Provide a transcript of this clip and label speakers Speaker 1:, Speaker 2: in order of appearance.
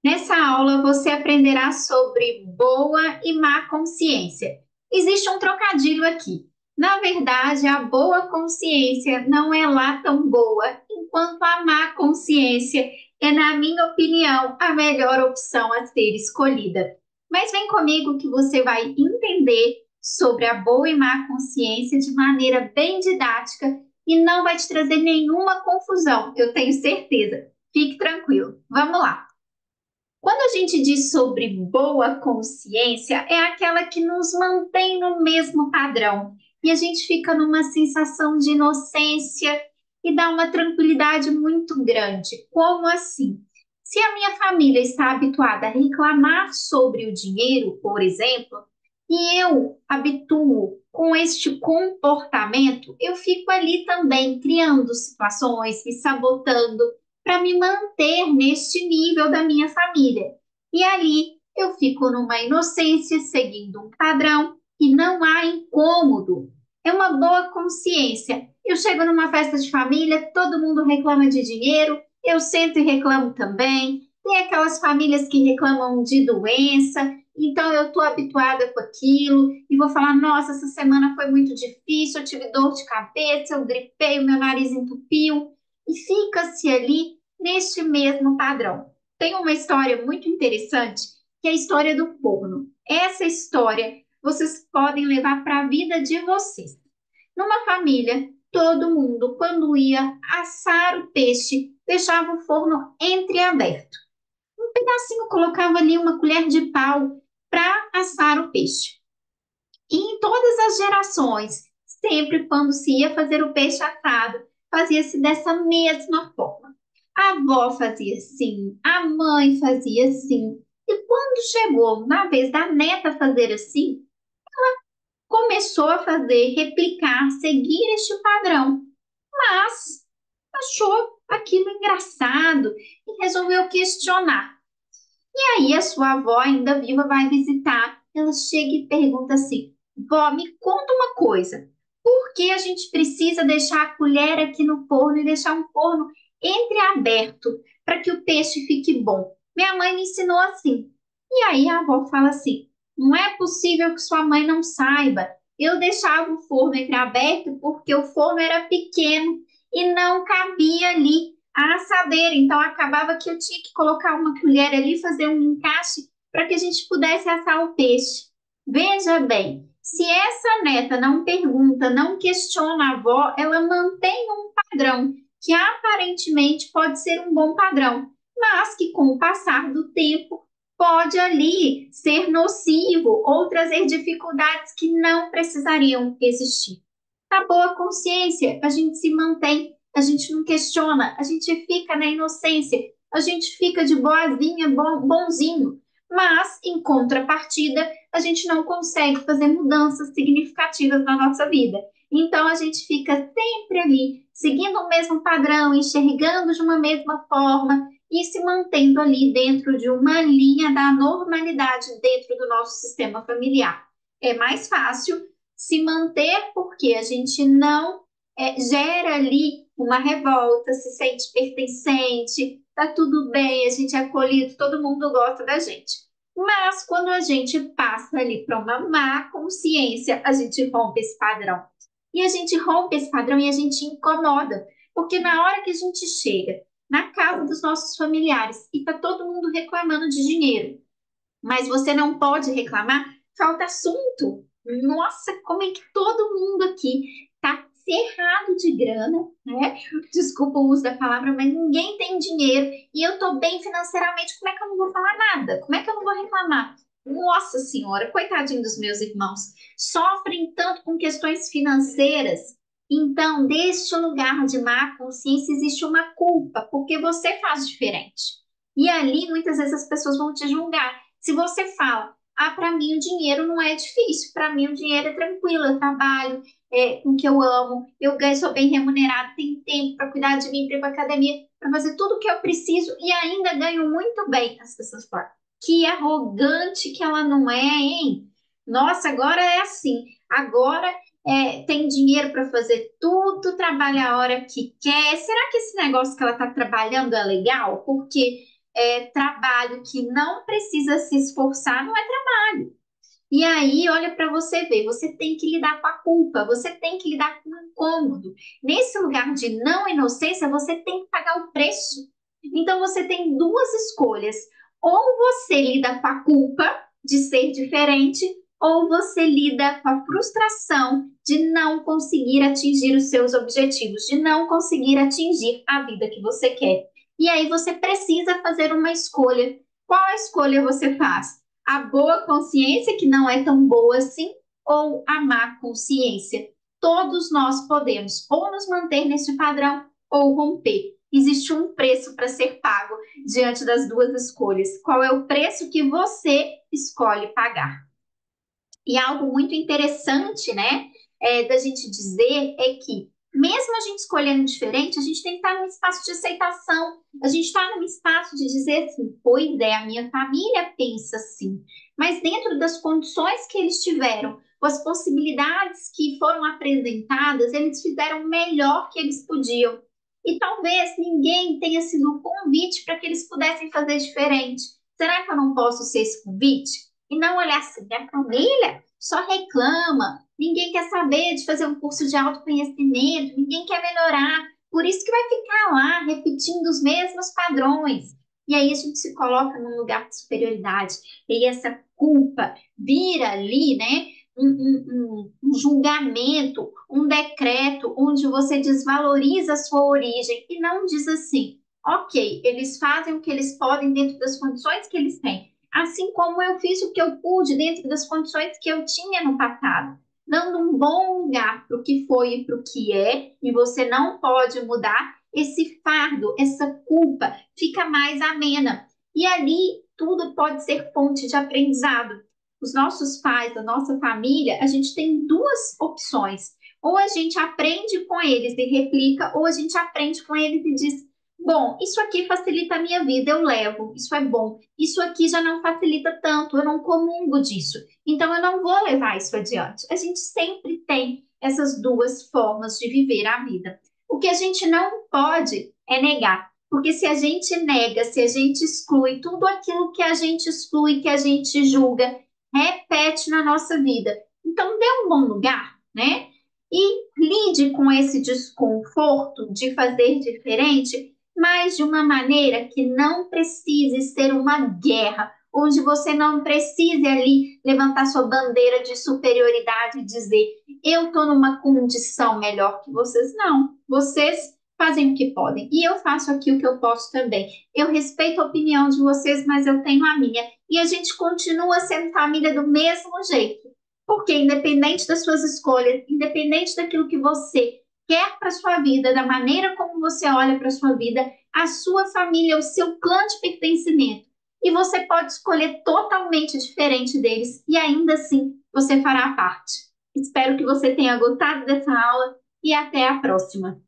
Speaker 1: Nessa aula você aprenderá sobre boa e má consciência. Existe um trocadilho aqui. Na verdade, a boa consciência não é lá tão boa, enquanto a má consciência é, na minha opinião, a melhor opção a ser escolhida. Mas vem comigo que você vai entender sobre a boa e má consciência de maneira bem didática e não vai te trazer nenhuma confusão, eu tenho certeza. Fique tranquilo. Vamos lá. Quando a gente diz sobre boa consciência, é aquela que nos mantém no mesmo padrão e a gente fica numa sensação de inocência e dá uma tranquilidade muito grande. Como assim? Se a minha família está habituada a reclamar sobre o dinheiro, por exemplo, e eu habituo com este comportamento, eu fico ali também criando situações, me sabotando para me manter neste nível da minha família. E ali eu fico numa inocência, seguindo um padrão e não há incômodo. É uma boa consciência. Eu chego numa festa de família, todo mundo reclama de dinheiro, eu sento e reclamo também. Tem aquelas famílias que reclamam de doença, então eu estou habituada com aquilo e vou falar: nossa, essa semana foi muito difícil, eu tive dor de cabeça, eu gripei, o meu nariz entupiu. E fica-se ali neste mesmo padrão. Tem uma história muito interessante, que é a história do forno. Essa história vocês podem levar para a vida de vocês. Numa família, todo mundo, quando ia assar o peixe, deixava o forno entreaberto. Um pedacinho colocava ali uma colher de pau para assar o peixe. E em todas as gerações, sempre quando se ia fazer o peixe assado, fazia-se dessa mesma forma. A avó fazia assim, a mãe fazia assim. E quando chegou na vez da neta fazer assim, começou a fazer, replicar, seguir este padrão. Mas achou aquilo engraçado e resolveu questionar. E aí a sua avó, ainda viva, vai visitar. Ela chega e pergunta assim: vó, me conta uma coisa. Por que a gente precisa deixar a colher aqui no forno e deixar um forno entreaberto para que o peixe fique bom? Minha mãe me ensinou assim. E aí a avó fala assim: não é possível que sua mãe não saiba. Eu deixava o forno entreaberto porque o forno era pequeno e não cabia ali a assadeira. Então acabava que eu tinha que colocar uma colher ali, fazer um encaixe para que a gente pudesse assar o peixe. Veja bem, se essa neta não pergunta, não questiona a avó, ela mantém um padrão que aparentemente pode ser um bom padrão, mas que com o passar do tempo pode ali ser nocivo ou trazer dificuldades que não precisariam existir. Na boa consciência, a gente se mantém, a gente não questiona, a gente fica na inocência, a gente fica de boazinha, bonzinho. Mas, em contrapartida, a gente não consegue fazer mudanças significativas na nossa vida. Então, a gente fica sempre ali, seguindo o mesmo padrão, enxergando de uma mesma forma e se mantendo ali dentro de uma linha da normalidade dentro do nosso sistema familiar. É mais fácil se manter porque a gente não gera ali uma revolta, se sente pertencente, tá tudo bem, a gente é acolhido, todo mundo gosta da gente. Mas quando a gente passa ali para uma má consciência, a gente rompe esse padrão. E a gente rompe esse padrão e a gente incomoda, porque na hora que a gente chega na casa dos nossos familiares e tá todo mundo reclamando de dinheiro, mas você não pode reclamar, falta assunto. Nossa, como é que todo mundo aqui tá ferrado de grana, né? Desculpa o uso da palavra, mas ninguém tem dinheiro e eu tô bem financeiramente, como é que eu não vou falar nada? Como é que eu não vou reclamar? Nossa Senhora, coitadinho dos meus irmãos, sofrem tanto com questões financeiras. Então, deste lugar de má consciência existe uma culpa, porque você faz diferente. E ali, muitas vezes, as pessoas vão te julgar. Se você fala, ah, para mim o dinheiro não é difícil, para mim o dinheiro é tranquilo, eu trabalho com o que eu amo, eu ganho, sou bem remunerado, tenho tempo para cuidar de mim, para ir para academia, para fazer tudo o que eu preciso e ainda ganho muito bem. As pessoas falam, que arrogante que ela não é, hein? Nossa, agora é assim, agora tem dinheiro para fazer tudo, trabalha a hora que quer. Será que esse negócio que ela está trabalhando é legal? Porque trabalho que não precisa se esforçar, não é trabalho. E aí, olha para você ver, você tem que lidar com a culpa, você tem que lidar com o incômodo. Nesse lugar de não inocência, você tem que pagar o preço. Então, você tem duas escolhas. Ou você lida com a culpa de ser diferente, ou você lida com a frustração de não conseguir atingir os seus objetivos, de não conseguir atingir a vida que você quer. E aí, você precisa fazer uma escolha. Qual a escolha você faz? A boa consciência, que não é tão boa assim, ou a má consciência. Todos nós podemos ou nos manter nesse padrão ou romper. Existe um preço para ser pago diante das duas escolhas. Qual é o preço que você escolhe pagar? E algo muito interessante, né, da gente dizer é que, mesmo a gente escolhendo diferente, a gente tem que estar num espaço de aceitação, a gente está num espaço de dizer assim, pois é, a minha família pensa assim, mas dentro das condições que eles tiveram, com as possibilidades que foram apresentadas, eles fizeram o melhor que eles podiam. E talvez ninguém tenha sido um convite para que eles pudessem fazer diferente. Será que eu não posso ser esse convite? E não olhar assim, minha família só reclama, ninguém quer saber de fazer um curso de autoconhecimento, ninguém quer melhorar, por isso que vai ficar lá repetindo os mesmos padrões. E aí a gente se coloca num lugar de superioridade, e essa culpa vira ali, né? Um julgamento, um decreto onde você desvaloriza a sua origem e não diz assim, ok, eles fazem o que eles podem dentro das condições que eles têm, assim como eu fiz o que eu pude dentro das condições que eu tinha no passado, dando um bom lugar para o que foi e para o que é, e você não pode mudar, esse fardo, essa culpa fica mais amena. E ali tudo pode ser fonte de aprendizado. Os nossos pais, a nossa família, a gente tem duas opções. Ou a gente aprende com eles e replica, ou a gente aprende com eles e diz: bom, isso aqui facilita a minha vida, eu levo, isso é bom. Isso aqui já não facilita tanto, eu não comungo disso. Então eu não vou levar isso adiante. A gente sempre tem essas duas formas de viver a vida. O que a gente não pode é negar. Porque se a gente nega, se a gente exclui tudo aquilo que a gente exclui, que a gente julga, repete na nossa vida. Então dê um bom lugar, né? E lide com esse desconforto de fazer diferente, mas de uma maneira que não precise ser uma guerra, onde você não precise ali levantar sua bandeira de superioridade e dizer eu estou numa condição melhor que vocês. Não, vocês fazem o que podem e eu faço aqui o que eu posso também. Eu respeito a opinião de vocês, mas eu tenho a minha. E a gente continua sendo família do mesmo jeito. Porque independente das suas escolhas, independente daquilo que você quer para sua vida, da maneira como você olha para sua vida, a sua família é o seu clã de pertencimento. E você pode escolher totalmente diferente deles e ainda assim você fará parte. Espero que você tenha gostado dessa aula e até a próxima.